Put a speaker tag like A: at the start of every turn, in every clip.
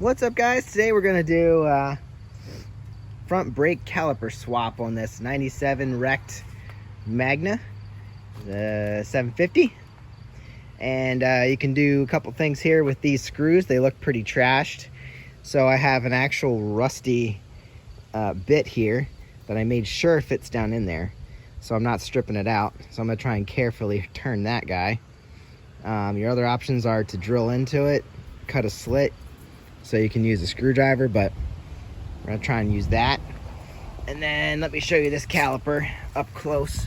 A: What's up, guys? Today we're gonna do front brake caliper swap on this 97 wrecked Magna V45 VF750C. And you can do a couple things here with these screws. They look pretty trashed, so I have an actual rusty bit here that I made sure fits down in there, so I'm not stripping it out. So I'm gonna try and carefully turn that guy. Your other options are to drill into it, cut a slit, so you can use a screwdriver, but we're gonna try and use that. And then let me show you this caliper up close.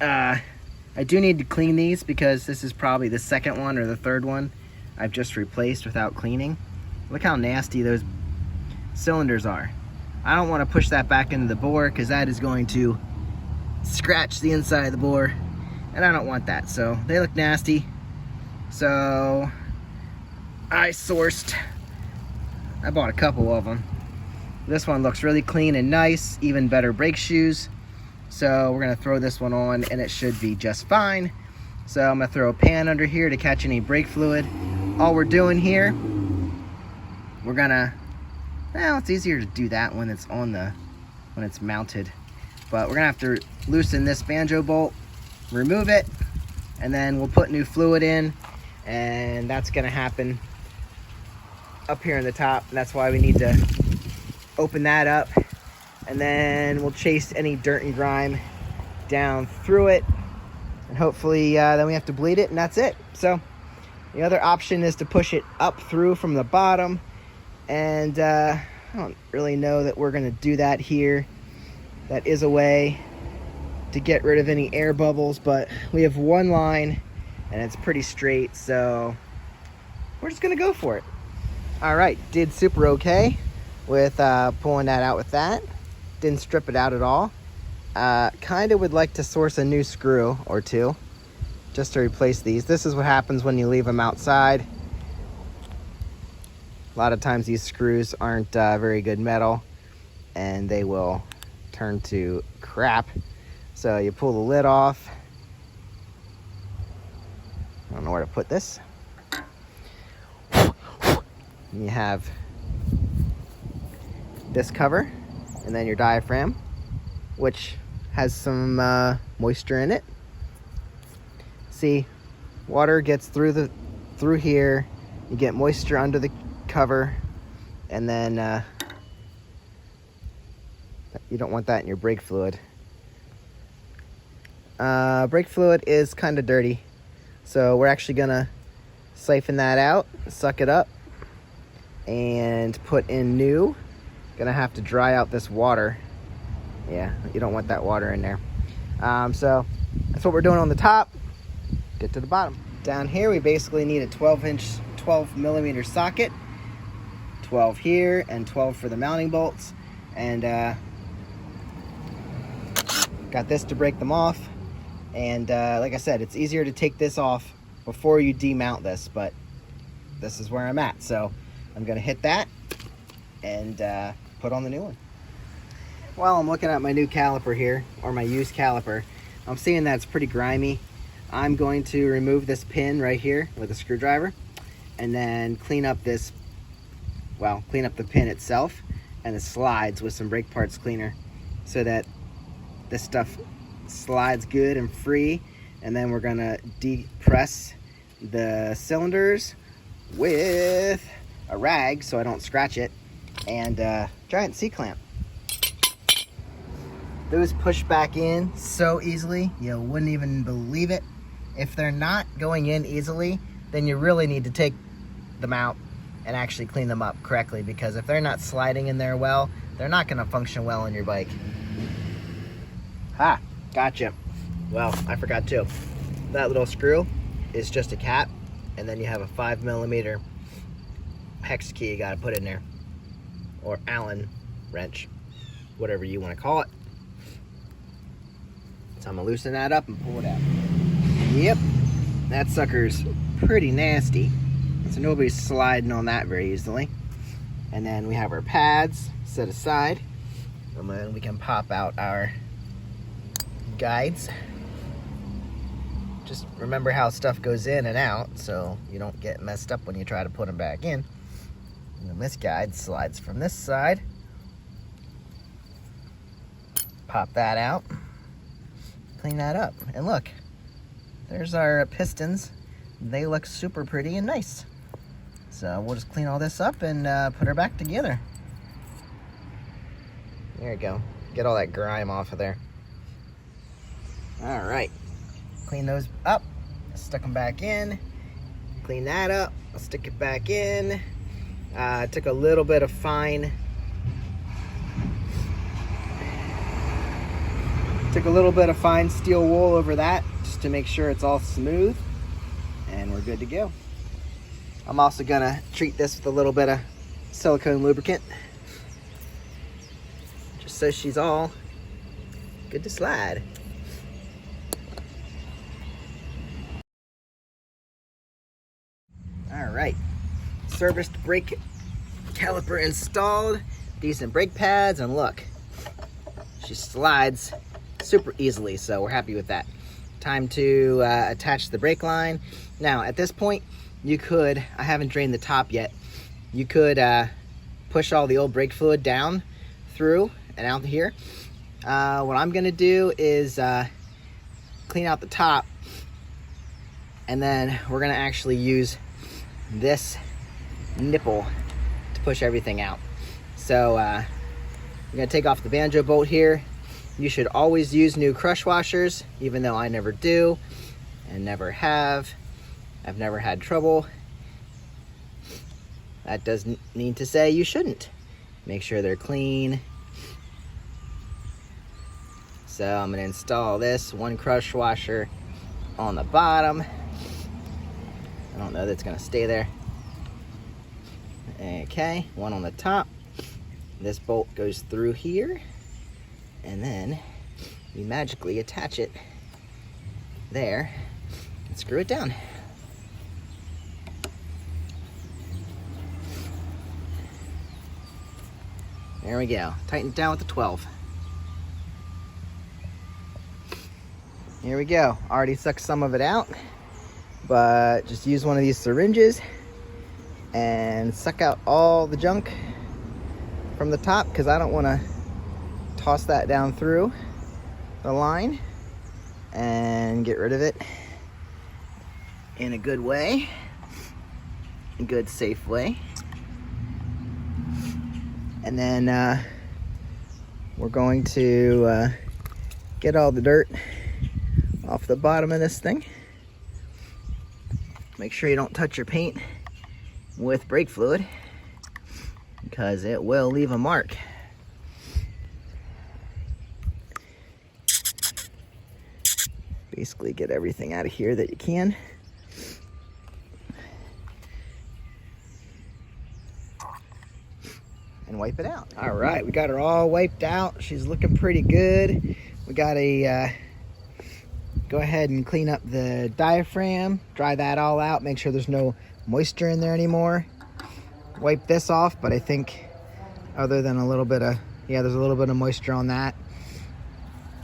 A: I do need to clean these because this is probably the second one or the third one I've just replaced without cleaning. Look how nasty those cylinders are. I don't want to push that back into the bore because that is going to scratch the inside of the bore, and I don't want that. So they look nasty. So I bought a couple of them. This one looks really clean and nice, even better brake shoes. So we're gonna throw this one on and it should be just fine. So I'm gonna throw a pan under here to catch any brake fluid. All we're doing here, we're gonna, well, it's easier to do that when it's on when it's mounted. But we're gonna have to loosen this banjo bolt, remove it, and then we'll put new fluid in, and that's gonna happen up here in the top, and that's why we need to open that up, and then we'll chase any dirt and grime down through it, and hopefully then we have to bleed it, and that's it. So the other option is to push it up through from the bottom, and I don't really know that we're going to do that here. That is a way to get rid of any air bubbles, but we have one line and it's pretty straight, so we're just going to go for it. All right, did super okay with pulling that out with that. Didn't strip it out at all. Kind of would like to source a new screw or two just to replace these. This is what happens when you leave them outside. A lot of times these screws aren't very good metal and they will turn to crap. So you pull the lid off. I don't know where to put this. You have this cover, and then your diaphragm, which has some moisture in it. See, water gets through here. You get moisture under the cover, and then you don't want that in your brake fluid. Brake fluid is kind of dirty, so we're actually gonna siphon that out, suck it up, and put in new. Gonna have to dry out this water. Yeah, you don't want that water in there. So that's what we're doing on the top. Get to the bottom. Down here we basically need a 12 millimeter socket, 12 here and 12 for the mounting bolts, and got this to break them off. And like I said, it's easier to take this off before you demount this, but this is where I'm at, so I'm gonna hit that and put on the new one. While I'm looking at my new caliper here, or my used caliper, I'm seeing that it's pretty grimy. I'm going to remove this pin right here with a screwdriver, and then clean up the pin itself and the slides with some brake parts cleaner, so that this stuff slides good and free. And then we're gonna depress the cylinders with a rag so I don't scratch it, and giant C-clamp. Those push back in so easily, you wouldn't even believe it. If they're not going in easily, then you really need to take them out and actually clean them up correctly, because if they're not sliding in there well, they're not going to function well on your bike. Ha, gotcha. Well, I forgot too. That little screw is just a cap, and then you have a 5 millimeter hex key you got to put in there, or Allen wrench, whatever you want to call it. So I'm gonna loosen that up and pull it out. Yep, that sucker's pretty nasty, so nobody's sliding on that very easily. And then we have our pads set aside, and then we can pop out our guides. Just remember how stuff goes in and out so you don't get messed up when you try to put them back in. And this guide slides from this side. Pop that out. Clean that up. And look, there's our pistons. They look super pretty and nice. So we'll just clean all this up and put her back together. There you go. Get all that grime off of there. All right. Clean those up. Stuck them back in. Clean that up. I'll stick it back in. Took a little bit of fine. Took a little bit of fine steel wool over that just to make sure it's all smooth. And we're good to go. I'm also gonna treat this with a little bit of silicone lubricant, just so she's all good to slide. All right, serviced brake caliper installed, decent brake pads, and look, she slides super easily, so we're happy with that. Time to attach the brake line. Now at this point, you could, I haven't drained the top yet, you could push all the old brake fluid down through and out here. What I'm gonna do is clean out the top, and then we're gonna actually use this nipple to push everything out. So I'm gonna take off the banjo bolt here. You should always use new crush washers, even though I never do and never have. I've never had trouble. That doesn't mean to say you shouldn't. Make sure they're clean. So I'm gonna install this one crush washer on the bottom. I don't know that it's gonna stay there. Okay, one on the top. This bolt goes through here, and then you magically attach it there and screw it down. There we go. Tighten it down with the 12. Here we go. Already sucked some of it out, but just use one of these syringes and suck out all the junk from the top, because I don't want to toss that down through the line, and get rid of it in a good way, a good safe way. And then we're going to get all the dirt off the bottom of this thing. Make sure you don't touch your paint with brake fluid, because it will leave a mark. Basically get everything out of here that you can. And wipe it out. All right, we got her all wiped out. She's looking pretty good. We got a go ahead and clean up the diaphragm, dry that all out, make sure there's no moisture in there anymore. Wipe this off, but I think other than a little bit of, yeah, there's a little bit of moisture on that.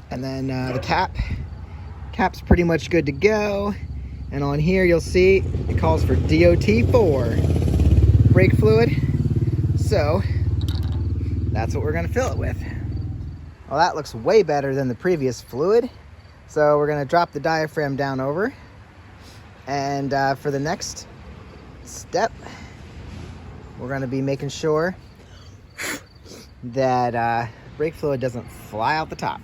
A: And then the cap's pretty much good to go. And on here you'll see it calls for DOT4 brake fluid. So that's what we're gonna fill it with. Well, that looks way better than the previous fluid. So we're gonna drop the diaphragm down over. And for the next step, we're gonna be making sure that brake fluid doesn't fly out the top.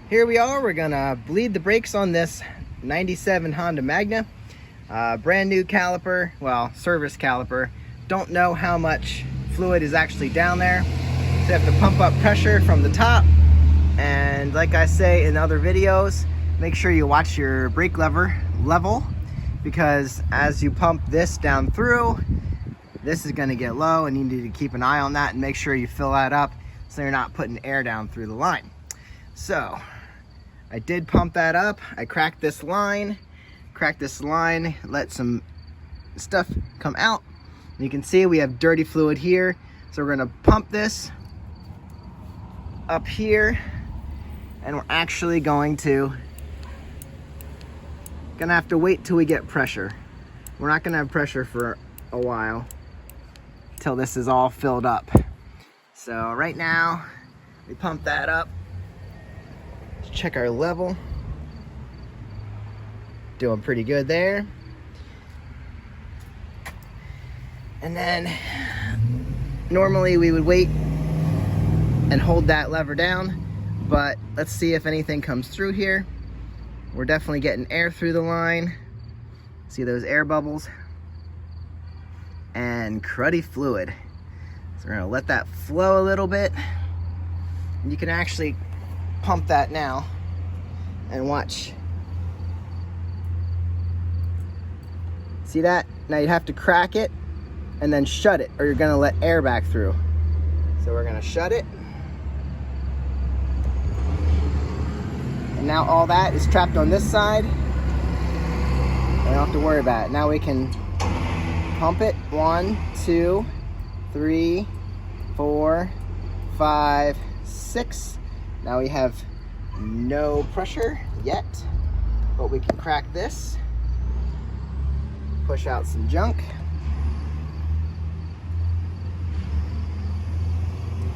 A: Here we are, we're gonna bleed the brakes on this 97 Honda Magna. Brand new caliper, well, service caliper. Don't know how much fluid is actually down there. So you have to pump up pressure from the top. And like I say in other videos, make sure you watch your brake lever level, because as you pump this down through, this is gonna get low, and you need to keep an eye on that and make sure you fill that up so you're not putting air down through the line. So I did pump that up. I cracked this line, let some stuff come out. You can see we have dirty fluid here. So we're gonna pump this up here, and we're actually gonna have to wait till we get pressure. We're not gonna have pressure for a while. till this is all filled up. So right now, we pump that up. Let's check our level. Doing pretty good there. And then normally we would wait and hold that lever down, but let's see if anything comes through here. We're definitely getting air through the line. See those air bubbles? And cruddy fluid. So we're gonna let that flow a little bit. And you can actually pump that now and watch. See that? Now you have to crack it and then shut it, or you're gonna let air back through. So we're gonna shut it. And now all that is trapped on this side. I don't have to worry about it. Now we can pump it. 1, 2, 3, 4, 5, 6. Now we have no pressure yet, but we can crack this. Push out some junk.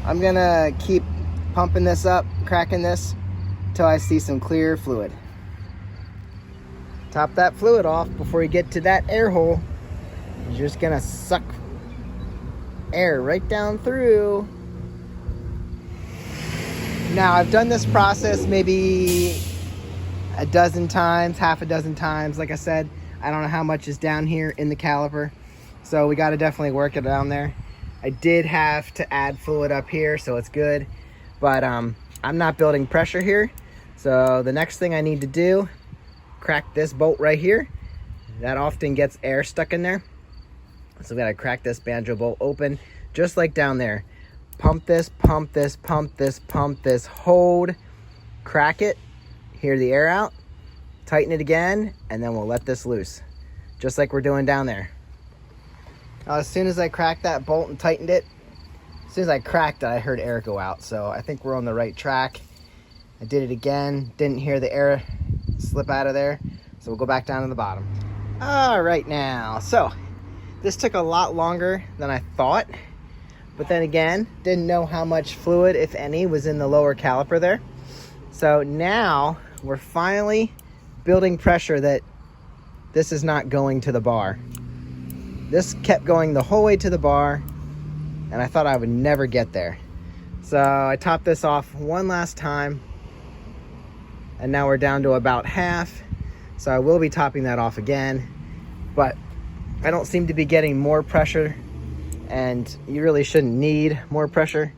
A: I'm gonna keep pumping this up, cracking this, until I see some clear fluid. Top that fluid off before you get to that air hole. You're just gonna suck air right down through. Now I've done this process maybe a dozen times, half a dozen times. Like I said, I don't know how much is down here in the caliper, so we gotta definitely work it down there. I did have to add fluid up here, so it's good, but I'm not building pressure here. So the next thing I need to do, crack this bolt right here. That often gets air stuck in there. So we gotta crack this banjo bolt open, just like down there. Pump this, pump this, pump this, pump this, hold, crack it, hear the air out, tighten it again, and then we'll let this loose, just like we're doing down there. Now, as soon as I cracked that bolt and tightened it, as soon as I cracked it, I heard air go out. So I think we're on the right track. I did it again, didn't hear the air slip out of there. So we'll go back down to the bottom. All right now, so this took a lot longer than I thought. But then again, didn't know how much fluid, if any, was in the lower caliper there. So now we're finally building pressure that this is not going to the bar. This kept going the whole way to the bar, and I thought I would never get there. So I topped this off one last time, and now we're down to about half. So I will be topping that off again, but I don't seem to be getting more pressure, and you really shouldn't need more pressure.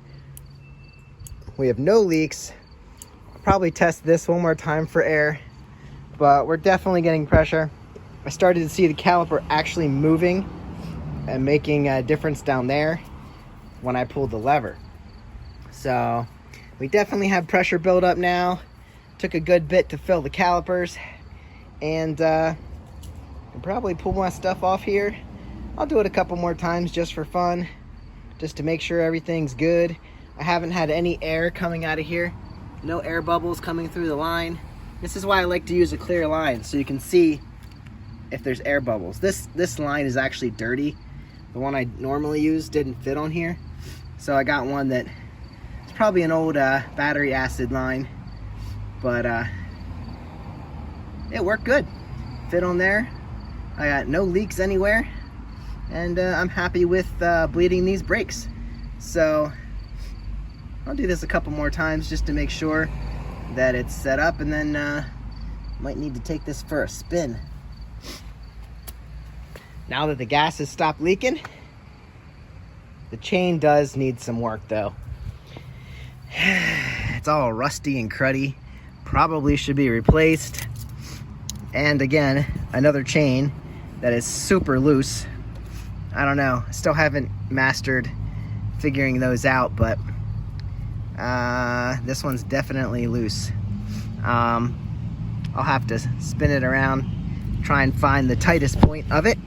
A: We have no leaks. I'll probably test this one more time for air, but we're definitely getting pressure. I started to see the caliper actually moving and making a difference down there when I pulled the lever. So we definitely have pressure build up now. Took a good bit to fill the calipers, and I'll probably pull my stuff off here. I'll do it a couple more times just for fun, just to make sure everything's good. I haven't had any air coming out of here. No air bubbles coming through the line. This is why I like to use a clear line, so you can see if there's air bubbles. This line is actually dirty. The one I normally use didn't fit on here. So I got one that it's probably an old battery acid line, but it worked good. Fit on there. I got no leaks anywhere, and I'm happy with bleeding these brakes. So I'll do this a couple more times just to make sure that it's set up, and then might need to take this for a spin. Now that the gas has stopped leaking, the chain does need some work though. It's all rusty and cruddy. Probably should be replaced. And again, another chain that is super loose. I don't know, I still haven't mastered figuring those out, but this one's definitely loose. I'll have to spin it around, try and find the tightest point of it,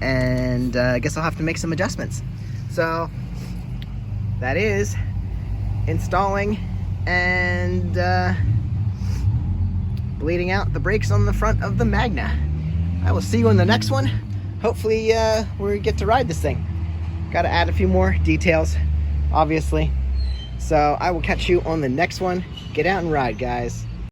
A: and I guess I'll have to make some adjustments. So that is installing and bleeding out the brakes on the front of the Magna. I will see you in the next one. Hopefully we get to ride this thing. Got to add a few more details, obviously. So I will catch you on the next one. Get out and ride, guys.